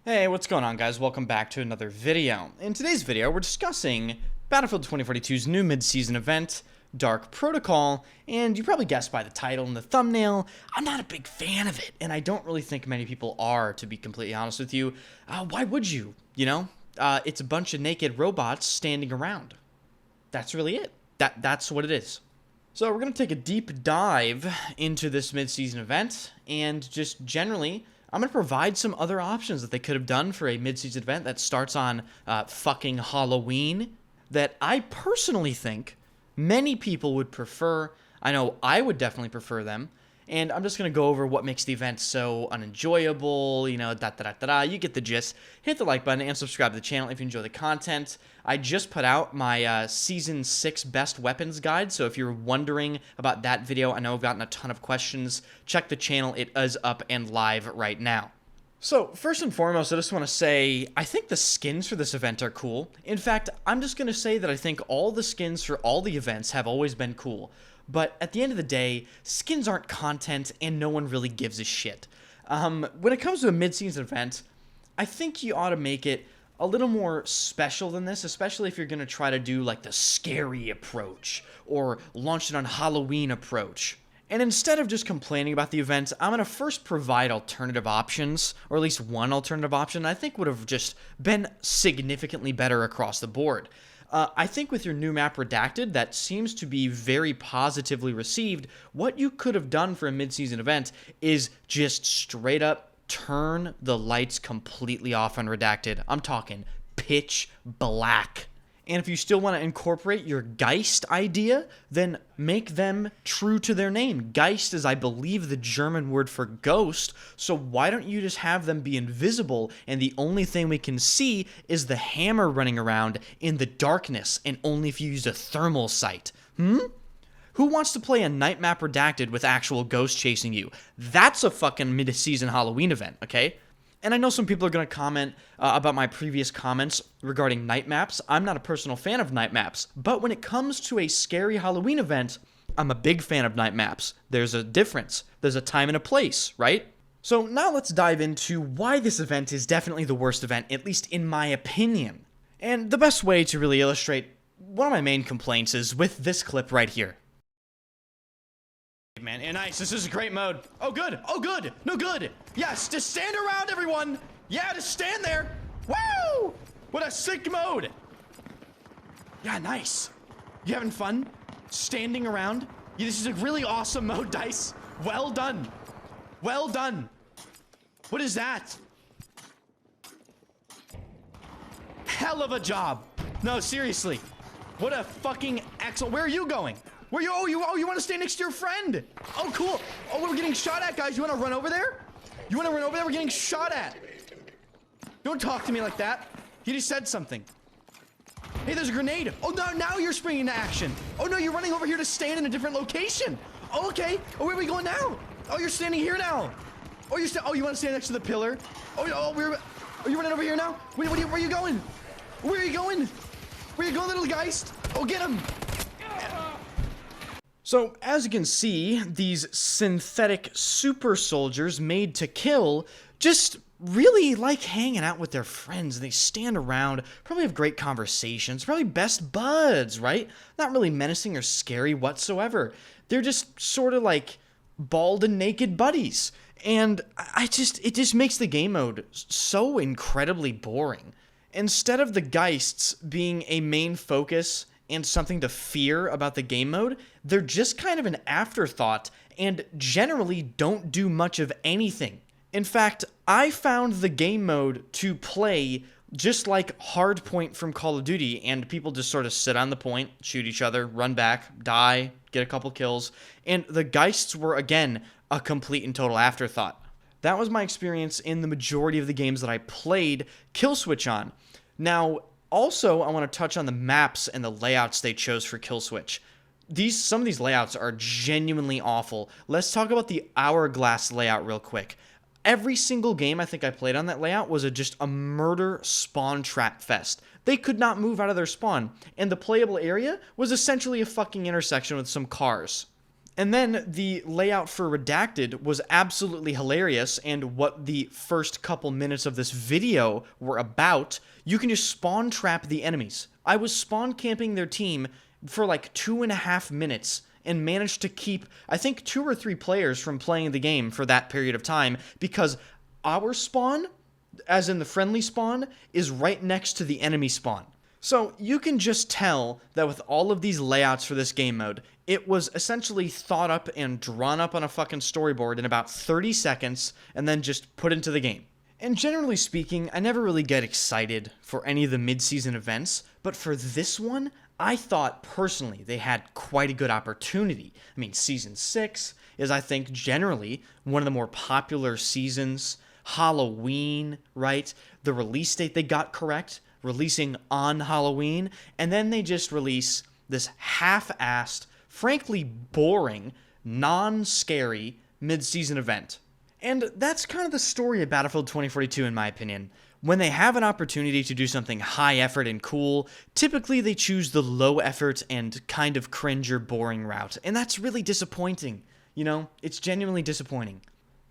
Hey, what's going on, guys? Welcome back to another video. In today's video, we're discussing Battlefield 2042's new mid-season event, Dark Protocol, and you probably guessed by the title and the thumbnail, I'm not a big fan of it, and I don't really think many people are, to be completely honest with you. Why would you? You know? It's a bunch of naked robots standing around. That's really it. That's what it is. So we're going to take a deep dive into this mid-season event, and just generally, I'm going to provide some other options that they could have done for a mid-season event that starts on fucking Halloween that I personally think many people would prefer. I know I would definitely prefer them. And I'm just going to go over what makes the event so unenjoyable, you know, you get the gist. Hit the like button and subscribe to the channel if you enjoy the content. I just put out my Season 6 Best Weapons Guide, so if you're wondering about that video, I know I've gotten a ton of questions. Check the channel, it is up and live right now. So, first and foremost, I just want to say, I think the skins for this event are cool. In fact, I'm just going to say that I think all the skins for all the events have always been cool. But at the end of the day, skins aren't content and no one really gives a shit. When it comes to a mid-season event, I think you ought to make it a little more special than this, especially if you're going to try to do like the scary approach or launch it on Halloween approach. And instead of just complaining about the event, I'm going to first provide alternative options, or at least one alternative option I think would have just been significantly better across the board. I think with your new map Redacted, that seems to be very positively received. What you could have done for a mid-season event is just straight up turn the lights completely off on Redacted. I'm talking pitch black. And if you still want to incorporate your Geist idea, then make them true to their name. Geist is, I believe, the German word for ghost, so why don't you just have them be invisible and the only thing we can see is the hammer running around in the darkness and only if you use a thermal sight? Who wants to play a night map Redacted with actual ghosts chasing you? That's a fucking mid-season Halloween event, okay? And I know some people are going to comment about my previous comments regarding night maps. I'm not a personal fan of night maps, but when it comes to a scary Halloween event, I'm a big fan of night maps. There's a difference. There's a time and a place, right? So now let's dive into why this event is definitely the worst event, at least in my opinion. And the best way to really illustrate one of my main complaints is with this clip right here. Man, and nice, this is a great mode. Oh good, no good. Yes, just stand around everyone. Yeah, just stand there. Woo! What a sick mode. Yeah, nice. You having fun? Standing around? Yeah, this is a really awesome mode, Dice. Well done. Well done. What is that? Hell of a job. No, seriously. What a fucking excellent. Where are you going? Where you? Oh, you want to stay next to your friend? Oh, cool. Oh, we're getting shot at, guys. You want to run over there? You want to run over there? We're getting shot at. Don't talk to me like that. He just said something. Hey, there's a grenade. Oh, no, now you're springing into action. Oh, no, you're running over here to stand in a different location. Oh, okay. Oh, where are we going now? Oh, you're standing here now. Oh, you want to stand next to the pillar? Oh, are you running over here now? Where are you going? Where are you going? Where are you going, little Geist? Oh, get him. So, as you can see, these synthetic super soldiers made to kill just really like hanging out with their friends. They stand around, probably have great conversations, probably best buds, right? Not really menacing or scary whatsoever. They're just sort of like bald and naked buddies. And it just makes the game mode so incredibly boring. Instead of the Geists being a main focus and something to fear about the game mode, they're just kind of an afterthought and generally don't do much of anything. In fact, I found the game mode to play just like Hardpoint from Call of Duty, and people just sort of sit on the point, shoot each other, run back, die, get a couple kills, and the Geists were, again, a complete and total afterthought. That was my experience in the majority of the games that I played Kill Switch on. Now, also, I want to touch on the maps and the layouts they chose for Kill Switch. Some of these layouts are genuinely awful. Let's talk about the Hourglass layout real quick. Every single game I think I played on that layout was just a murder spawn trap fest. They could not move out of their spawn, and the playable area was essentially a fucking intersection with some cars. And then the layout for Redacted was absolutely hilarious, and what the first couple minutes of this video were about, you can just spawn trap the enemies. I was spawn camping their team for like 2.5 minutes and managed to keep, I think, 2 or 3 players from playing the game for that period of time, because our spawn, as in the friendly spawn, is right next to the enemy spawn. So you can just tell that with all of these layouts for this game mode, it was essentially thought up and drawn up on a fucking storyboard in about 30 seconds and then just put into the game. And generally speaking, I never really get excited for any of the mid-season events, but for this one, I thought personally they had quite a good opportunity. I mean, Season 6 is, I think, generally one of the more popular seasons. Halloween, right? The release date they got correct, releasing on Halloween, and then they just release this half-assed, frankly boring, non-scary mid-season event. And that's kind of the story of Battlefield 2042 in my opinion. When they have an opportunity to do something high effort and cool, typically they choose the low effort and kind of cringe or boring route, and that's really disappointing. You know, it's genuinely disappointing.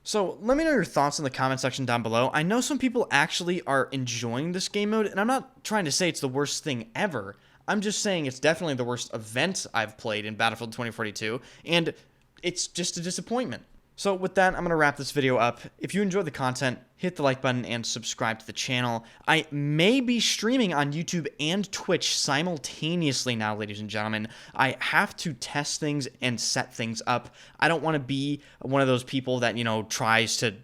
So let me know your thoughts in the comment section down below. I know some people actually are enjoying this game mode, and I'm not trying to say it's the worst thing ever. I'm just saying it's definitely the worst event I've played in Battlefield 2042, and it's just a disappointment. So with that, I'm going to wrap this video up. If you enjoyed the content, hit the like button and subscribe to the channel. I may be streaming on YouTube and Twitch simultaneously now, ladies and gentlemen. I have to test things and set things up. I don't want to be one of those people that, you know, tries to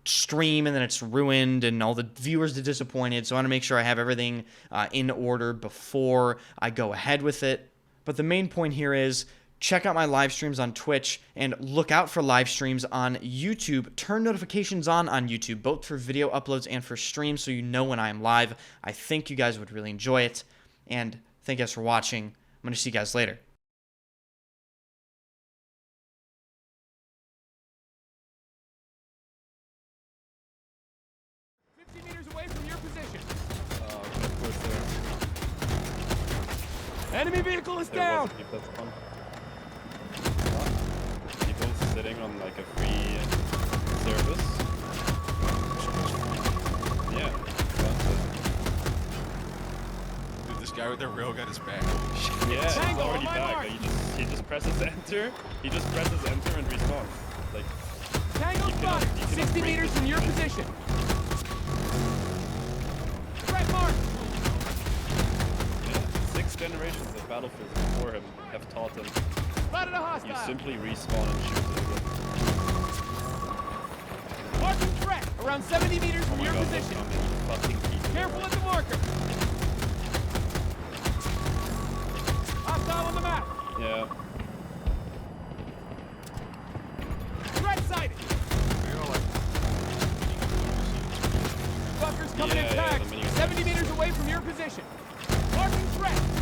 stream and then it's ruined and all the viewers are disappointed. So I want to make sure I have everything in order before I go ahead with it. But the main point here is, check out my live streams on Twitch and look out for live streams on YouTube. Turn notifications on YouTube, both for video uploads and for streams, so you know when I am live. I think you guys would really enjoy it. And thank you guys for watching. I'm going to see you guys later. Enemy vehicle is down! People sitting on like a free service. Yeah. Dude, this guy with the railgun is back. Yeah, he's Tango, already my back. mark. Like, he just presses enter. He just presses enter and respawns. Like, Tango spotted! 60 meters from your position. Red mark! yeah, 6 generations of Battlefields before him have taught him Spotted a you hostile! simply respawn and shoot it. Marking threat! Around 70 meters Oh from my your god, that's position. how many fucking people. Careful at the marker! Hostile on the map! Yeah. Threat sighted! Fuckers coming in Yeah, tags! the mini- 70 meters away from your position. Marking threat!